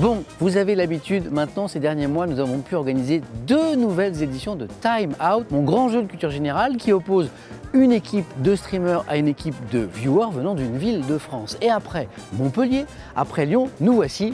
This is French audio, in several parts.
Bon, vous avez l'habitude, maintenant ces derniers mois, nous avons pu organiser 2 nouvelles éditions de Time Out, mon grand jeu de culture générale qui oppose une équipe de streamers à une équipe de viewers venant d'une ville de France. Et après Montpellier, après Lyon, nous voici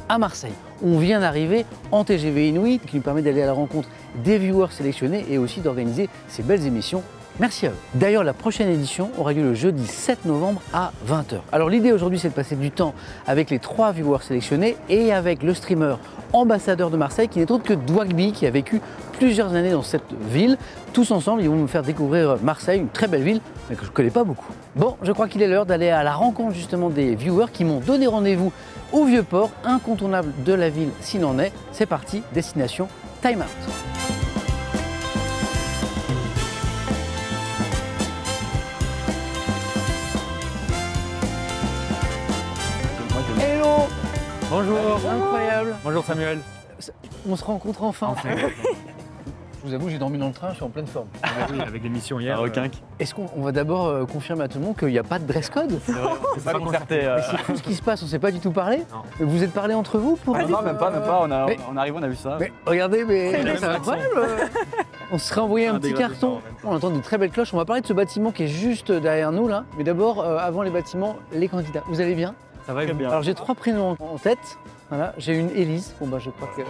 à Marseille. On vient d'arriver en TGV Inuit qui nous permet d'aller à la rencontre des viewers sélectionnés et aussi d'organiser ces belles émissions. Merci à eux. D'ailleurs, la prochaine édition aura lieu le jeudi 7 novembre à 20 h. Alors l'idée aujourd'hui, c'est de passer du temps avec les 3 viewers sélectionnés et avec le streamer ambassadeur de Marseille qui n'est autre que Dwagby qui a vécu plusieurs années dans cette ville. Tous ensemble, ils vont me faire découvrir Marseille, une très belle ville, mais que je ne connais pas beaucoup. Bon, je crois qu'il est l'heure d'aller à la rencontre justement des viewers qui m'ont donné rendez-vous au Vieux-Port, incontournable de la ville s'il en est. C'est parti, destination Time Out. Hello! Bonjour. Incroyable. Bonjour Samuel. On se rencontre enfin. Enfin. Je vous avoue, j'ai dormi dans le train, je suis en pleine forme. Oui, avec l'émission hier. Est-ce qu'on va d'abord confirmer à tout le monde qu'il n'y a pas de dress code? C'est pas concerté. C'est tout ce qui se passe, on ne s'est pas du tout parlé. Non. Vous êtes parlé entre vous pour... Non, même pas. On arrive, on a vu ça. Mais regardez, mais c'est l'action. incroyable. On se serait envoyé un petit dégradé, carton. On entend de très belles cloches. On va parler de ce bâtiment qui est juste derrière nous là. Mais d'abord, avant les bâtiments, les candidats. Vous allez bien? Ça va Très bien. Alors j'ai 3 prénoms en tête. Voilà, j'ai une Élise. Bon bah je crois que...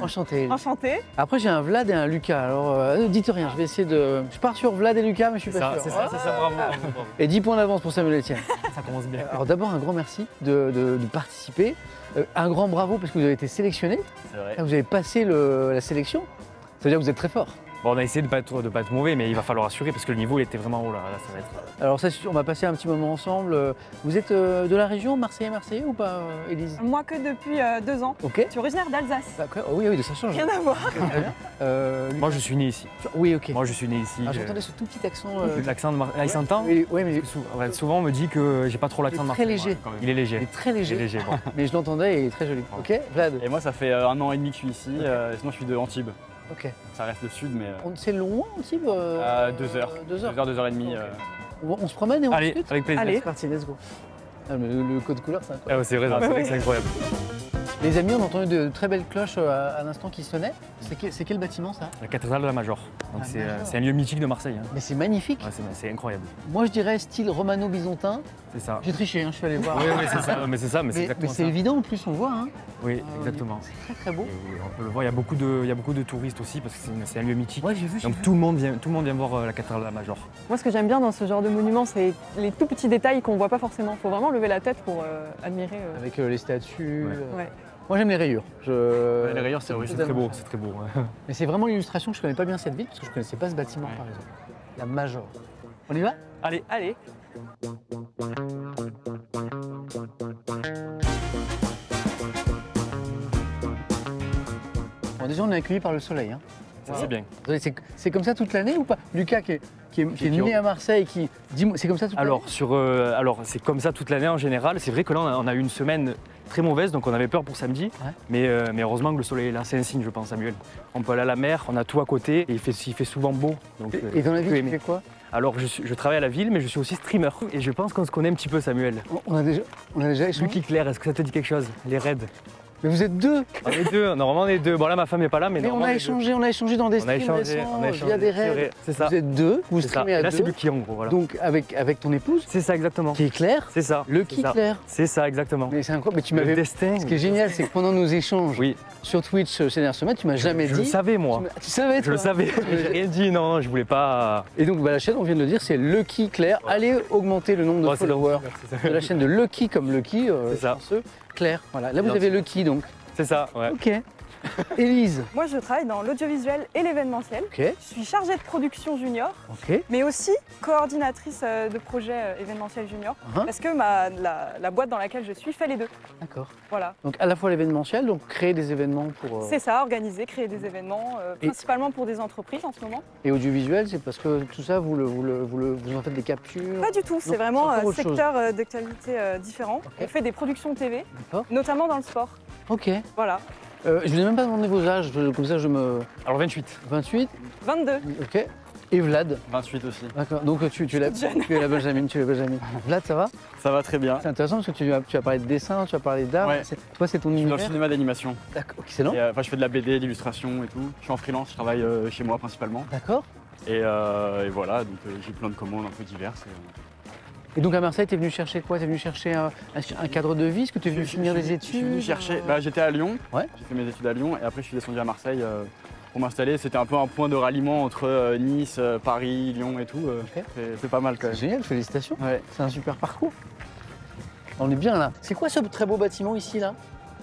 Enchantée Élise. Enchantée. Après j'ai un Vlad et un Lucas. Alors dites rien, je vais essayer de... Je pars sur Vlad et Lucas, mais je suis pas sûr. C'est ça, bravo. Et 10 points d'avance pour Samuel Etienne. Ça commence bien. Alors d'abord un grand merci de participer. Un grand bravo parce que vous avez été sélectionné. C'est vrai. Vous avez passé la sélection. Ça veut dire que vous êtes très fort. Bon, on a essayé de pas être mauvais, mais il va falloir assurer parce que le niveau il était vraiment haut là. Là, ça va être. Alors ça, on va passer un petit moment ensemble. Vous êtes de la région, Marseillais ou pas, Élise? Moi que depuis 2 ans. Ok. Je suis originaire d'Alsace. D'accord. Oh, oui, ça change. Rien à voir. Très bien. Moi, je suis né ici. Oui, ok. Moi, je suis né ici. Alors, j'entendais ce tout petit accent. L'accent de Marseille. Il s'entend. Oui, mais Souvent, on me dit que j'ai pas trop l'accent de très Marseille. léger. Quand même. Il est léger. il est très Il est léger. léger. Bon. Mais je l'entendais et il est très joli. Ok, Vlad. Et moi, ça fait 1 an et demi que je suis ici. Sinon, je suis de Antibes. Ok. Ça reste le sud, mais C'est loin, Antibes 2 heures. 2 heures. 2 heures et demie. On se promène et on Allez, discute. avec plaisir. Allez. C'est parti, let's go. Ah, mais le code couleur, c'est incroyable. C'est vrai, c'est vrai que c'est incroyable. Les amis, on a entendu de très belles cloches à l'instant qui sonnaient. C'est quel bâtiment ça? La cathédrale de la Major. Donc c'est un lieu mythique de Marseille. Hein. Mais c'est magnifique. Ouais, c'est incroyable. Moi je dirais style romano-byzantin. C'est ça. J'ai triché, je suis allé voir. Oui, c'est ça. Mais c'est ça, mais c'est Mais exactement c'est ça. évident en plus, on voit. Hein. Oui, exactement. C'est très très beau. Et on peut le voir, il y a beaucoup de touristes aussi parce que c'est un lieu mythique. Ouais, j'ai vu. Donc tout le monde vient voir la cathédrale de la Major. Moi, ce que j'aime bien dans ce genre de monument, c'est les tout petits détails qu'on voit pas forcément. Il faut vraiment lever la tête pour admirer. Avec les statues. Ouais. Moi j'aime les rayures. Les rayures, c'est C'est très beau, c'est très beau. Ouais. Mais c'est vraiment l'illustration que je connais pas bien cette ville parce que je connaissais pas ce bâtiment par exemple. La Major. On y va? Allez, Allez. Bon, déjà on est accueillis par le soleil. Hein. ça c'est bien. C'est comme ça toute l'année ou pas? Lucas qui est né à Marseille, dis-moi, c'est comme ça toute l'année? Alors c'est comme ça toute l'année en général. C'est vrai que là on a eu une semaine très mauvaise, donc on avait peur pour samedi. Ouais. Mais heureusement que le soleil est là, c'est un signe je pense Samuel. On peut aller à la mer, on a tout à côté et il fait souvent beau. Donc, et dans la vie tu fais quoi? Alors je travaille à la ville mais je suis aussi streamer. Et je pense qu'on se connaît un petit peu Samuel. On a déjà échangé. Lucky Claire, est-ce que ça te dit quelque chose? Les raids. Mais vous êtes deux. On est deux, normalement on est deux. Bon là ma femme n'est pas là mais on a échangé dans des streams récents, via des raids. C'est ça. Vous êtes deux, vous streamez à deux. Là c'est Lucky en gros, voilà. Donc avec ton épouse. C'est ça exactement. Qui est Claire. C'est ça. Lucky Claire. C'est ça exactement. Mais c'est incroyable. Mais tu m'avais. Destin. Ce qui est génial, c'est que pendant nos échanges sur Twitch ces dernières semaines, tu m'as jamais dit. Je le savais moi. Tu savais toi. Je le savais. J'ai rien dit, non, je voulais pas. Et donc la chaîne, on vient de le dire, c'est Lucky Claire. Allez augmenter le nombre de followers de la chaîne de Lucky comme Lucky. Chanceux. Claire. Voilà. Là vous avez Lucky donc. C'est ça, ouais. Ok. Élise. Moi, je travaille dans l'audiovisuel et l'événementiel. Ok. Je suis chargée de production junior, mais aussi coordinatrice de projet événementiel junior, parce que la boîte dans laquelle je suis fait les deux. D'accord. Voilà. Donc à la fois l'événementiel, donc créer des événements pour... C'est ça, organiser, créer des événements, principalement pour des entreprises en ce moment. Et audiovisuel, c'est parce que tout ça, vous en faites des captures? Pas du tout, c'est vraiment un secteur d'actualité différent. On fait des productions TV, notamment dans le sport. Ok. Voilà. Je ne vous ai même pas demandé vos âges, comme ça je me... Alors 28. 28? 22. Ok. Et Vlad? 28 aussi. D'accord, donc tu es la Benjamin, Vlad, ça va? Ça va très bien. C'est intéressant parce que tu as parlé de dessin, tu as parlé d'art. Ouais. Toi, c'est ton Je suis dans univers. le cinéma d'animation. D'accord, excellent. Je fais de la BD, d'illustration et tout. Je suis en freelance, je travaille chez moi principalement. D'accord. Et voilà, donc j'ai plein de commandes un peu diverses. Et donc à Marseille, tu es venu chercher quoi? Tu es venu chercher un cadre de vie? Est-ce que tu es venu finir des études? Je suis venu chercher. J'étais à Lyon. Ouais. J'ai fait mes études à Lyon et après je suis descendu à Marseille pour m'installer. C'était un peu un point de ralliement entre Nice, Paris, Lyon et tout. Ok. C'est pas mal quand même. Génial, félicitations. Ouais. C'est un super parcours. On est bien là. C'est quoi ce très beau bâtiment ici là?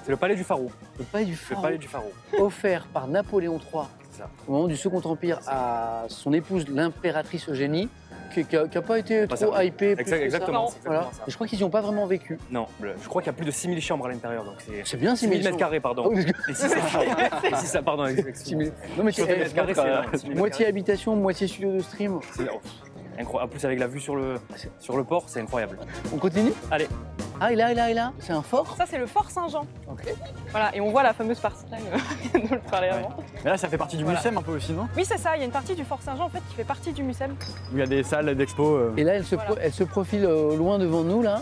C'est le palais du Pharaon. Le palais du Pharaon. Le palais du Pharaon. Offert par Napoléon III C'est ça. au moment du Second Empire à son épouse l'impératrice Eugénie, qui n'a pas été Pas trop ça. hypée. plus que ça. Exactement. c'est Voilà. exactement ça. Et je crois qu'ils n'y ont pas vraiment vécu. Non, je crois qu'il y a plus de 6000 chambres à l'intérieur. Donc C'est bien 6000 6000 mètres carrés, pardon. Oh, parce que- Et 600, pardon, excuse-moi. Non mais 6000 mètres carrés, c'est énorme. 6000 mètres moitié carrés. habitation, moitié studio de stream. C'est incroyable. En plus, avec la vue sur le port, c'est incroyable. On continue? Allez. Ah, et là, c'est un fort? Ça, c'est le Fort Saint-Jean. Ok. Voilà, et on voit la fameuse partie là dont je parlais avant. Mais là ça fait partie du Voilà. MUSEM un peu aussi, non? Oui, c'est ça, il y a une partie du Fort Saint-Jean en fait qui fait partie du MUSEM. Où il y a des salles d'expo. Et là, elle Voilà. se profile au loin devant nous, là.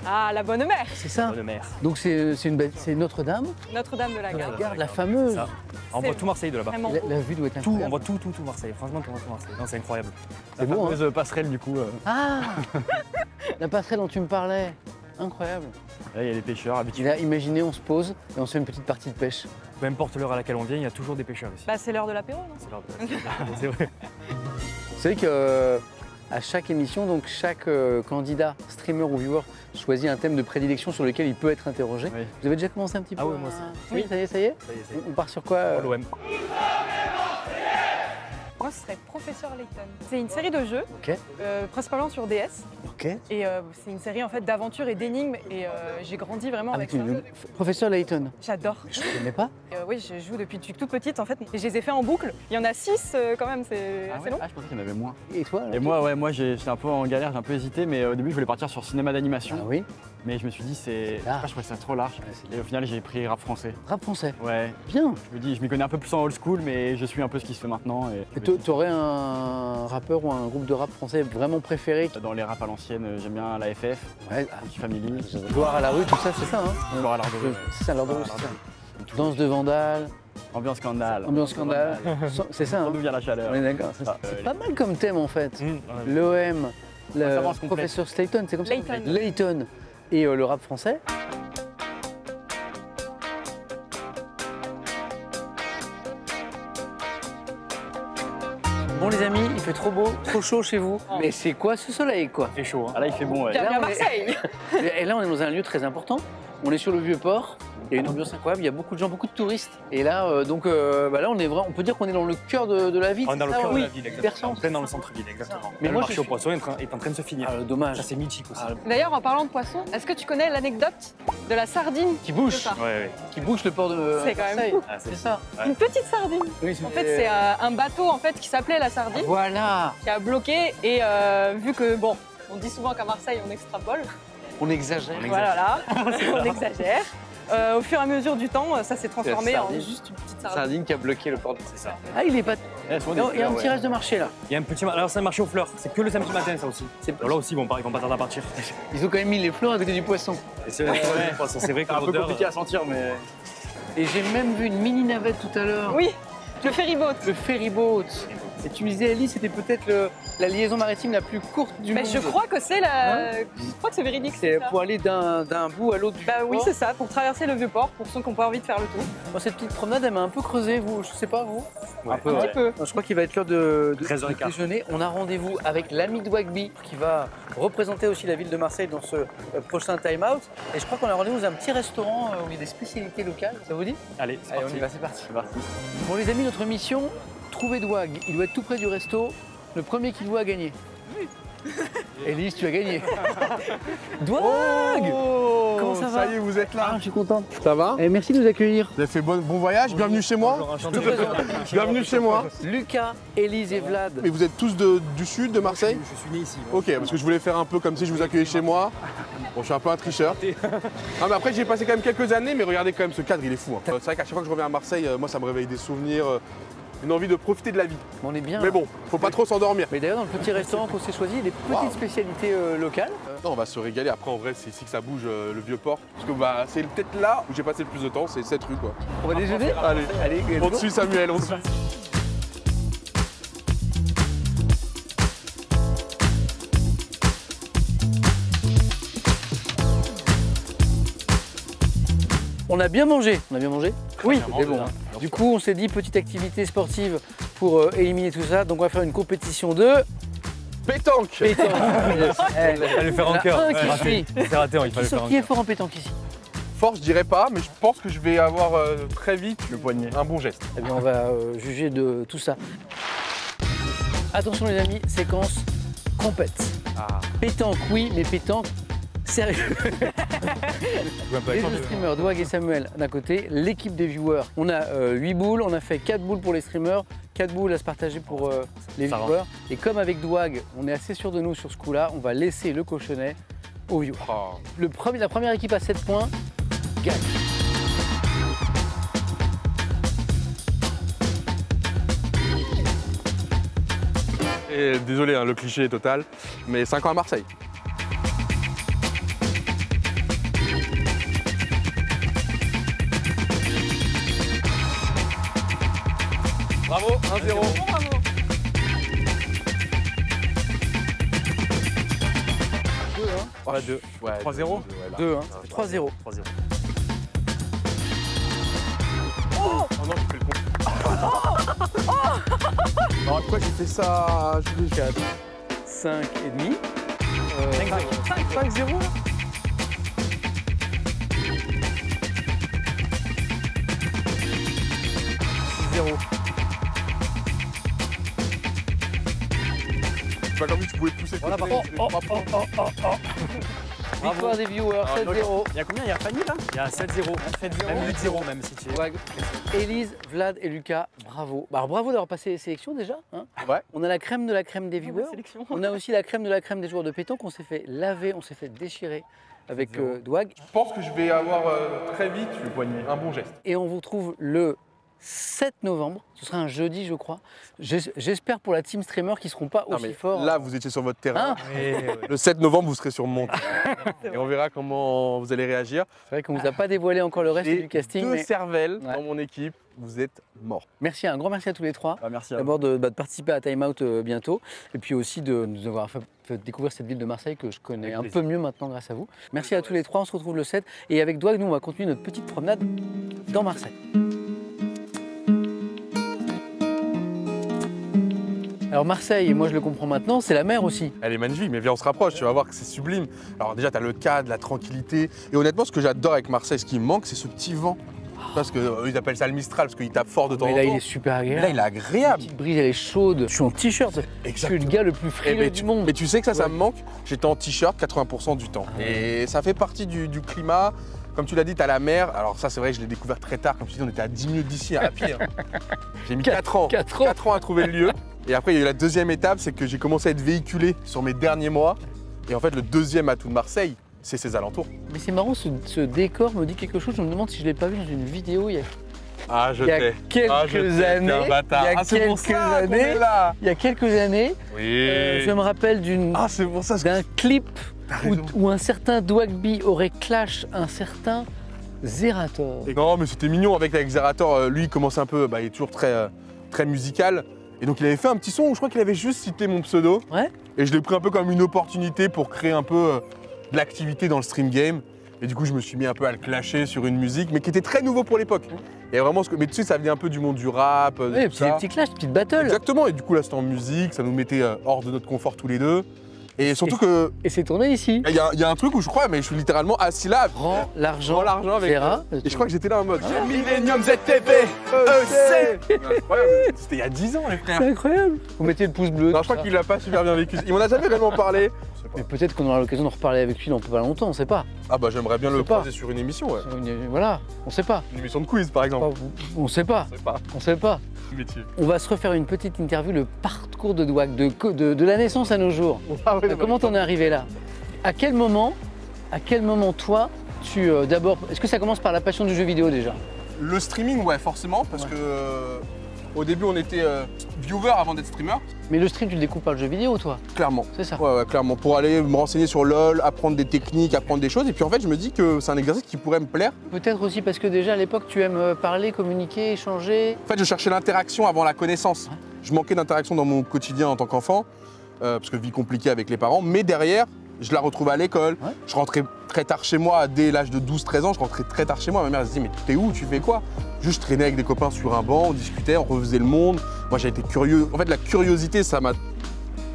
Ah, la Bonne Mère, C'est ça? De mer. Donc c'est Notre-Dame, Notre-Dame de la Garde. la fameuse. Ça. On voit tout Marseille de là-bas. Vraiment. La vue doit être Tout, on incroyable. voit tout Marseille. Franchement, tout Marseille. Non, c'est incroyable. C'est beau, hein? fameuse passerelle du coup. Ah la passerelle dont tu me parlais. Incroyable. Là il y a les pêcheurs Et habitués. là, imaginez, on se pose et on se fait une petite partie de pêche. Peu importe l'heure à laquelle on vient, il y a toujours des pêcheurs ici. Bah, c'est l'heure de l'apéro, non? C'est l'heure de- C'est vrai. Vous savez que à chaque émission, donc chaque candidat, streamer ou viewer choisit un thème de prédilection sur lequel il peut être interrogé. Oui. Vous avez déjà commencé un petit peu? Ah oui, moi aussi. Oui, ça y est, ça y est. Ça y est, ça y est. On part sur quoi Pour l'OM. Moi, ce serait Professeur Layton. C'est une série de jeux, Ok, principalement sur DS. ok. Et c'est une série en fait d'aventures et d'énigmes. Et j'ai grandi vraiment avec ça. Professeur Layton. J'adore. Je ne connais pas. Oui, je joue depuis toute petite en fait. Et je les ai fait en boucle. Il y en a 6 quand même, c'est assez long. Je pensais qu'il y en avait moins. Et toi alors Et moi j'étais un peu en galère, j'ai un peu hésité, mais au début je voulais partir sur cinéma d'animation. Ah oui, Mais je me suis dit, je large. trouvais ça trop large. Ouais, c'est Et au final, j'ai pris rap français. rap français. Ouais, Bien. je me dis, je m'y connais un peu plus en old school, mais je suis un peu ce qui se fait maintenant. Et tu aurais un rappeur ou un groupe de rap français vraiment préféré? Dans les raps à l'ancienne, j'aime bien la FF, Ouais, Petit Family, Gloire à la rue, tout ça, c'est ça, hein? Gloire à l'art de rue. C'est ça, l'art de rue, c'est ça. Danse de Vandale, Ambiance scandale. ambiance scandale, c'est ça, hein? D'où vient la chaleur. On est d'accord. Ah, C'est pas mal comme thème en fait. Ouais. L'OM, le ça va, on se complète. professeur Slayton, c'est comme ça? Layton. Layton et le rap français. Bon les amis, il fait trop beau, trop chaud chez vous. Mais c'est quoi ce soleil quoi? Il fait chaud. Hein. Ah là, il fait bon, ouais. Bienvenue à on est- Marseille. Et là on est dans un lieu très important. On est sur le Vieux-Port. Il y a une ambiance incroyable, il y a beaucoup de gens, beaucoup de touristes. Et là, là, on est vraiment, on peut dire qu'on est dans le cœur de la ville. On est dans le c'est ça, cœur de oui. la ville, exactement. Persan, En plein dans le centre-ville, exactement. Mais Mais moi, le marché je aux suis- poissons est en train de se finir. Ah, dommage. Ça, c'est mythique aussi. Ah, D'ailleurs, en parlant de poissons, est-ce que tu connais l'anecdote de la sardine qui bouge, C'est ça. Ouais. qui bouge le port de C'est quand même Marseille. fou. Ah, C'est ça. Ouais. Une petite sardine. Oui, En fait, c'est un bateau en fait qui s'appelait la Sardine, Voilà, qui a bloqué. Et vu que bon, on dit souvent qu'à Marseille on extrapole. on exagère. On Voilà, là, on exagère. Au fur et à mesure du temps, ça s'est transformé en sardine. juste une petite sardine. Sardine qui a bloqué le port de... C'est ça. Ah, il est pas... Eh, souvent, Non, il y a un ouais. petit reste de marché là. Il y a un petit. Alors, c'est un marché aux fleurs. C'est que le samedi matin, ça aussi. C'est- Là aussi, bon, pareil, ils vont pas tarder à partir. Ils ont quand même mis les fleurs à côté du poisson. Et c'est vrai, c'est vrai que C'est un peu l'odeur- compliqué à sentir, mais. Et j'ai même vu une mini navette tout à l'heure. Oui, le ferryboat. Le ferryboat. Et tu me disais, Ellie, c'était peut-être la liaison maritime la plus courte du Mais monde. je crois que c'est je crois que c'est véridique. C'est ça. pour aller d'un bout à l'autre du Bah oui, port. c'est ça, pour traverser le Vieux-Port, pour ceux qui n'ont pas envie de faire le tour. Moi, cette petite promenade, elle m'a un peu creusé, vous. Je sais pas, vous. Ouais. Un peu, Un ouais. petit peu. Je crois qu'il va être l'heure de 13h15. déjeuner. On a rendez-vous avec l'ami de Wagby qui va représenter aussi la ville de Marseille dans ce prochain Time Out. Et je crois qu'on a rendez-vous dans un petit restaurant où il y a des spécialités locales. Ça vous dit? Allez, c'est Allez, parti. on y va, c'est parti. C'est parti. Bon les amis, notre mission, trouver Dwag. Il doit être tout près du resto. Le premier qui le voit a gagné. Élise, tu as gagné. Dwag Comment ça va? Ça y est, vous êtes là. Ah, je suis contente. Ça va? Et merci de nous accueillir. Vous avez fait bon voyage, bienvenue chez moi. Bonjour, enchanté. Bienvenue chez moi. Lucas, Élise et Vlad. Mais vous êtes tous du sud, de Marseille? Je suis né ici. Ok, parce que je voulais faire un peu comme si je vous accueillais chez moi. Bon, je suis un peu un tricheur. Non, mais après, j'ai passé quand même quelques années, mais regardez quand même ce cadre, il est fou. Hein. C'est vrai qu'à chaque fois que je reviens à Marseille, moi, ça me réveille des souvenirs. une envie de profiter de la vie. On est bien. Mais bon, faut pas trop s'endormir. Mais d'ailleurs, dans le petit restaurant qu'on s'est choisi, il y a des petites spécialités locales. Non, on va se régaler. Après, en vrai, c'est ici que ça bouge, le vieux port. Parce que bah, c'est peut-être là où j'ai passé le plus de temps, c'est cette rue, quoi. On va déjeuner? Allez, on te suit, Samuel, on te suit. On a bien mangé. On a bien mangé? Oui, c'est bon. bien. Du coup, on s'est dit petite activité sportive pour éliminer tout ça. Donc, on va faire une compétition de Pétanque. pétanque. Il fallait le faire en cœur. Un qui suit. C'est raté, il fallait le faire en Qui est cœur. fort en pétanque ici? Fort, je dirais pas, mais je pense que je vais avoir très vite Le poignet. un bon geste. Eh bien, on va juger de tout ça. Attention les amis, séquence compète. Pétanque, oui, mais pétanque, sérieux. Les deux streamers, Dwag et Samuel d'un côté, l'équipe des viewers. On a 8 boules, on a fait 4 boules pour les streamers, 4 boules à se partager pour les Ça viewers. Et comme avec Dwag, on est assez sûr de nous sur ce coup-là, on va laisser le cochonnet aux viewers. Oh. La première équipe à 7 points gagne. Et désolé, hein, le cliché est total, mais 5 ans à Marseille. Bravo, 1-0. Bravo. 2. Ouais, 3-0. 2, 3-0. 3-0. Oh non, j'ai fait le con. Non, pourquoi j'ai fait ça? Je voulais 4. 5 et demi. 5-0 là. 0. C'est pas comme si tu pouvais pousser. Voilà, par contre. Victoire des viewers, 7-0. Il y a combien? Il y a Fanny là? Il y a 7-0. 7-0. Même 8-0 même si tu es. Dwag, Élise, Vlad et Lucas, bravo. Bah, alors, bravo d'avoir passé les sélections déjà. Hein. Ouais. On a la crème de la crème des viewers. Sélection. On a aussi la crème de la crème des joueurs de pétanque. On s'est fait laver, on s'est fait déchirer avec Dwag. Je pense que je vais avoir très vite Le poignet. un bon geste. Et on vous retrouve le 7 novembre. Ce sera un jeudi, je crois. J'espère pour la team streamer qu'ils ne seront pas Non, aussi mais forts. là, vous étiez sur votre terrain. Hein Le 7 novembre, vous serez sur mon terrain. Et on verra comment vous allez réagir. C'est vrai qu'on ne vous a pas dévoilé encore le reste J'ai du casting. 2 Mais cervelles Ouais. dans mon équipe. Vous êtes morts. merci, un grand merci à tous les trois. Merci à vous. D'abord de participer à Time Out bientôt, et puis aussi de nous avoir fait découvrir cette ville de Marseille que je connais Avec un plaisir. peu mieux maintenant grâce à vous. Merci à tous les trois, on se retrouve le 7. Et avec Dwag, nous on va continuer notre petite promenade dans Marseille. Alors Marseille, moi je le comprends maintenant, c'est la mer aussi. Elle est magnifique, mais viens, on se rapproche, tu vas voir que c'est sublime. Alors déjà, tu as le cadre, la tranquillité. Et honnêtement, ce que j'adore avec Marseille, ce qui me manque, c'est ce petit vent. Parce qu'ils appellent ça le Mistral, parce qu'il tape fort de temps Mais en là temps. il est super Mais agréable. là, il est La agréable. petite brise, elle est chaude. Je suis en t-shirt. Je suis le gars le plus Eh frileux ben, du monde. Mais tu sais que ça me manque. J'étais en t-shirt 80% du temps. Et ça fait partie du climat. Comme tu l'as dit, tu as la mer. Alors ça, c'est vrai que je l'ai découvert très tard. Comme tu dis, on était à 10 minutes d'ici, à pied. Hein. J'ai mis 4 ans. 4 ans. 4 ans à trouver le lieu. Et après, il y a eu la deuxième étape, c'est que j'ai commencé à être véhiculé sur mes derniers mois. Et en fait, le deuxième atout de Marseille, c'est ses alentours. Mais c'est marrant, ce décor me dit quelque chose. Je me demande si je ne l'ai pas vu dans une vidéo il y a Ah, je il y a t'ai. quelques Ah, je t'ai, années, t'es un bâtard. il y a Ah, c'est pour quelques ça qu'on est années, là. il y a quelques années, Oui. je me rappelle Ah, c'est pour ça. d'un clip raison. où un certain Dwagby aurait clash un certain Zerator. Non, mais c'était mignon avec Xerator. Lui, il commence un peu, il est toujours très musical. Et donc, il avait fait un petit son où je crois qu'il avait juste cité mon pseudo. Ouais. Et je l'ai pris un peu comme une opportunité pour créer un peu de l'activité dans le stream game. Et du coup, je me suis mis un peu à le clasher sur une musique, mais qui était très nouveau pour l'époque. Et vraiment, mais tu sais, ça venait un peu du monde du rap. de Ouais, tout ça. petit clash, petite battle. Exactement. Et du coup, là, c'était en musique. Ça nous mettait hors de notre confort tous les deux. Et surtout que Et c'est tourné ici. il y a un truc où je crois, mais je suis littéralement assis là. Prends l'argent, Prends l'argent avec Zera. Et je crois que j'étais là en mode. Millennium ZTV Incroyable. C'était il y a 10 ans, les frères. C'est incroyable. Vous mettez le pouce bleu. Non, tout je crois ça. qu'il l'a pas super bien vécu. Il m'en a jamais vraiment parlé. Mais peut-être qu'on aura l'occasion d'en reparler avec lui dans pas longtemps, on sait pas. Ah bah j'aimerais bien Je le sais pas. croiser sur une émission, ouais. Voilà, on sait pas. Une émission de quiz par exemple. On sait pas. Je sais pas. On sait pas. Métier. On va se refaire une petite interview, le parcours de Dwag, de la naissance à nos jours. Ah ouais, Comment t'en es arrivé là? À quel moment toi, d'abord, est-ce que ça commence par la passion du jeu vidéo déjà? Le streaming, ouais, forcément, parce que Au début, on était viewer avant d'être streamer. Mais le stream, tu le découpes par le jeu vidéo, toi? Clairement. C'est ça? Ouais, clairement. Pour aller me renseigner sur LoL, apprendre des techniques, apprendre des choses. Et puis en fait, je me dis que c'est un exercice qui pourrait me plaire. Peut-être aussi parce que déjà à l'époque, tu aimes parler, communiquer, échanger. En fait, je cherchais l'interaction avant la connaissance. Ouais. Je manquais d'interaction dans mon quotidien en tant qu'enfant, parce que vie compliquée avec les parents. Mais derrière, je la retrouvais à l'école. Ouais. Je rentrais très tard chez moi, dès l'âge de 12-13 ans, je rentrais très tard chez moi. Ma mère elle se dit, mais t'es où? Tu fais quoi? Juste, je traînais avec des copains sur un banc, on discutait, on refaisait le monde. Moi, j'ai été curieux. En fait, la curiosité, ça m'a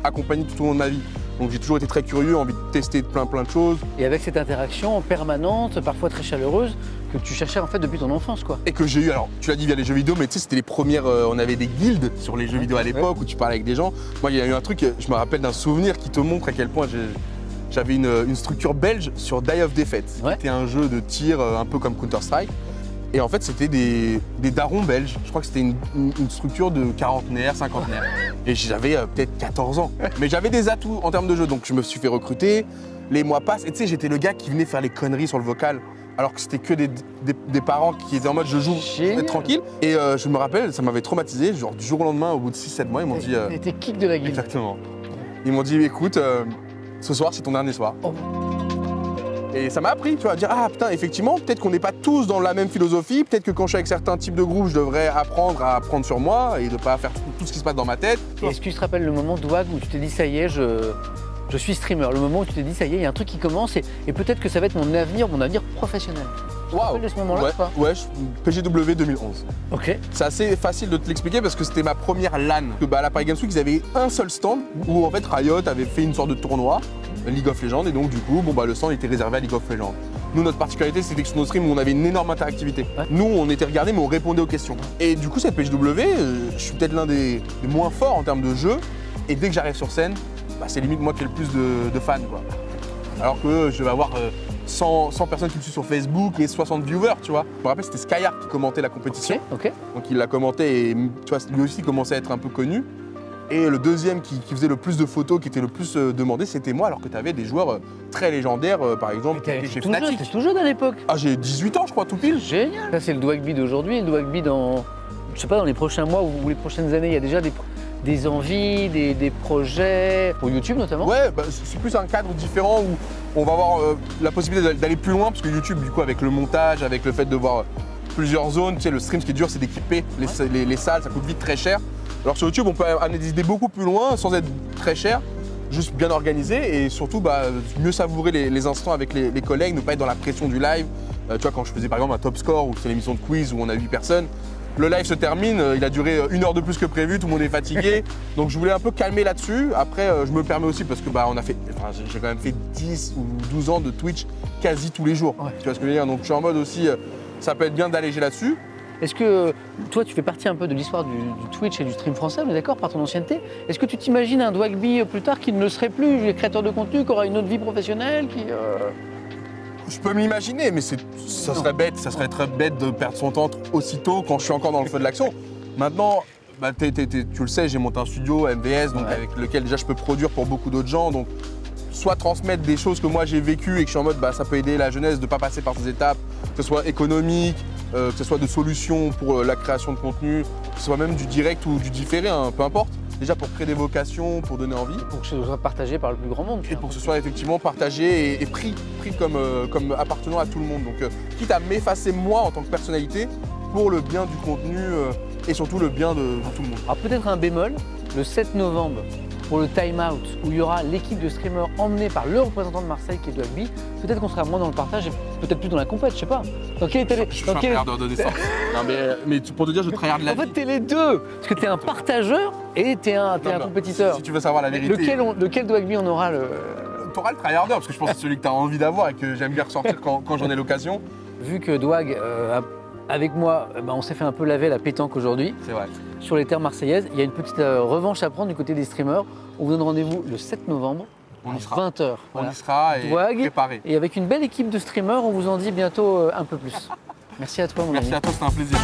accompagné tout au long de ma vie. Donc, j'ai toujours été très curieux, envie de tester plein de choses. Et avec cette interaction permanente, parfois très chaleureuse, que tu cherchais en fait depuis ton enfance, quoi. Et que j'ai eu, alors, tu l'as dit via les jeux vidéo, mais tu sais, c'était les premières. On avait des guildes sur les jeux vidéo à l'époque où tu parlais avec des gens. Moi, il y a eu un truc, je me rappelle d'un souvenir qui te montre à quel point j'avais une structure belge sur Die of Defeat. C'était un jeu de tir un peu comme Counter-Strike. Et en fait, c'était des darons belges. Je crois que c'était une structure de quarantenaire, cinquantenaire. Et j'avais peut-être 14 ans. Mais j'avais des atouts en termes de jeu. Donc je me suis fait recruter. Les mois passent. Et tu sais, j'étais le gars qui venait faire les conneries sur le vocal. Alors que c'était que des parents qui étaient en mode je joue, être tranquille. Et je me rappelle, ça m'avait traumatisé. Genre du jour au lendemain, au bout de 6-7 mois, ils m'ont dit. T'étais kick de la guilde. Exactement. Ils m'ont dit, écoute, ce soir, c'est ton dernier soir. Oh. Et ça m'a appris, tu vois, à dire, ah putain, effectivement, peut-être qu'on n'est pas tous dans la même philosophie, peut-être que quand je suis avec certains types de groupes, je devrais apprendre à prendre sur moi et de ne pas faire tout ce qui se passe dans ma tête. Est-ce que tu te rappelles le moment, Dwag, où tu t'es dit, ça y est, je suis streamer, le moment où tu t'es dit, ça y est, il y a un truc qui commence et peut-être que ça va être mon avenir professionnel. Tu te rappelles de ce moment-là ou pas? Ouais, PGW 2011. Ok. C'est assez facile de te l'expliquer parce que c'était ma première LAN. À la Paris Games Week, ils avaient un seul stand où en fait Riot avait fait une sorte de tournoi, League of Legends, et donc du coup, le stand était réservé à League of Legends. Nous, notre particularité, c'était que sur nos streams, on avait une énorme interactivité. Ouais. Nous, on était regardés, mais on répondait aux questions. Et du coup, cette PGW, je suis peut-être l'un des moins forts en termes de jeu, et dès que j'arrive sur scène, c'est limite moi qui ai le plus de fans, quoi. Alors que je vais avoir 100 personnes qui me suivent sur Facebook et 60 viewers, tu vois. Je me rappelle, c'était Skyark qui commentait la compétition. Okay. Donc il l'a commenté et tu vois, lui aussi commençait à être un peu connu. Et le deuxième qui faisait le plus de photos, qui était le plus demandé, c'était moi, alors que tu avais des joueurs très légendaires, par exemple, qui étaient chez Fnatic. T'étais tout jeune à l'époque. Ah, j'ai 18 ans, je crois, tout pile. Génial. Ça, c'est le Dwagby d'aujourd'hui, le Dwagby dans, je sais pas, dans les prochains mois ou les prochaines années, il y a déjà des envies, des projets, pour YouTube notamment? Ouais, c'est plus un cadre différent où on va avoir la possibilité d'aller plus loin, parce que YouTube, du coup, avec le montage, avec le fait de voir plusieurs zones, tu sais, le stream, ce qui est dur, c'est d'équiper les salles, ça coûte vite très cher. Alors sur YouTube, on peut amener des idées beaucoup plus loin, sans être très cher, juste bien organisé et surtout mieux savourer les instants avec les collègues, ne pas être dans la pression du live. Tu vois, quand je faisais par exemple un top score, ou c'est l'émission de quiz où on a 8 personnes, le live se termine, il a duré 1 heure de plus que prévu, tout le monde est fatigué. Donc je voulais un peu calmer là-dessus. Après, je me permets aussi parce que j'ai quand même fait 10 ou 12 ans de Twitch quasi tous les jours. Ouais. Tu vois ce que je veux dire? Donc je suis en mode aussi, ça peut être bien d'alléger là-dessus. Est-ce que toi, tu fais partie un peu de l'histoire du Twitch et du stream français, on est d'accord, par ton ancienneté? Est-ce que tu t'imagines un Dwagby plus tard qui ne le serait plus, créateur de contenu, qui aura une autre vie professionnelle, Je peux m'imaginer, mais ça serait très bête de perdre son temps aussitôt quand je suis encore dans le feu de l'action. Maintenant, tu le sais, j'ai monté un studio MVS, donc avec lequel déjà je peux produire pour beaucoup d'autres gens. Donc, soit transmettre des choses que moi j'ai vécues et que je suis en mode ça peut aider la jeunesse de ne pas passer par ces étapes, que ce soit économique, que ce soit de solutions pour la création de contenu, que ce soit même du direct ou du différé, hein, peu importe. Déjà pour créer des vocations, pour donner envie. Pour que ce soit partagé par le plus grand monde. Et pour que ce soit effectivement partagé et pris comme appartenant à tout le monde. Donc quitte à m'effacer moi en tant que personnalité pour le bien du contenu et surtout le bien de tout le monde. Alors peut-être un bémol, le 7 novembre, pour le Time Out, où il y aura l'équipe de streamers emmenée par le représentant de Marseille qui est Dwagby, peut-être qu'on sera moins dans le partage et peut-être plus dans la compète, je sais pas. Je suis un tryhard de naissance. Non, mais pour te dire, je tryhard de la vie. En fait, t'es les deux, parce que t'es un partageur et t'es un compétiteur. Si tu veux savoir la vérité. Lequel Dwagby on aura le... T'auras le tryharder, parce que je pense que c'est celui que t'as envie d'avoir et que j'aime bien ressortir quand j'en ai l'occasion. Vu que Dwag, avec moi, on s'est fait un peu laver la pétanque aujourd'hui. C'est vrai. Sur les terres marseillaises, il y a une petite revanche à prendre du côté des streamers. On vous donne rendez-vous le 7 novembre, à 20h. On y sera et Dwag, préparé. Et avec une belle équipe de streamers, on vous en dit bientôt un peu plus. Merci à toi, mon ami. Merci à toi, c'était un plaisir.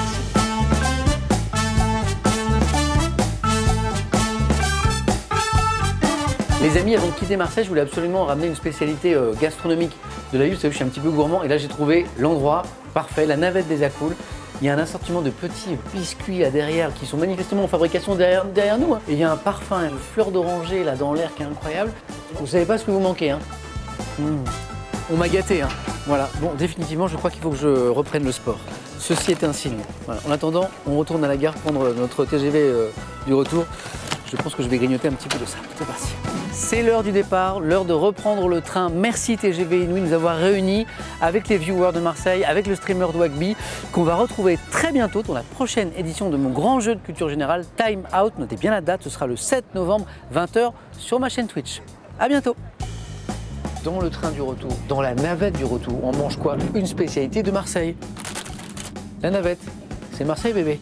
Les amis, avant de quitter Marseille, je voulais absolument ramener une spécialité gastronomique de la ville. Vous savez, je suis un petit peu gourmand et là j'ai trouvé l'endroit parfait, la navette des Accoules. Il y a un assortiment de petits biscuits là derrière qui sont manifestement en fabrication derrière nous. Hein. Et il y a un parfum, une fleur d'oranger là dans l'air qui est incroyable. Vous savez pas ce que vous manquez. Hein. On m'a gâté. Hein. Voilà. Bon, définitivement, je crois qu'il faut que je reprenne le sport. Ceci est un signe. Voilà. En attendant, on retourne à la gare prendre notre TGV du retour. Je pense que je vais grignoter un petit peu de ça. C'est parti. C'est l'heure du départ, l'heure de reprendre le train. Merci TGV Inouï de nous avoir réunis avec les viewers de Marseille, avec le streamer de Wagby, qu'on va retrouver très bientôt dans la prochaine édition de mon grand jeu de culture générale, Time Out. Notez bien la date, ce sera le 7 novembre, 20 h sur ma chaîne Twitch. À bientôt. Dans le train du retour, dans la navette du retour, on mange quoi? Une spécialité de Marseille. La navette, c'est Marseille bébé.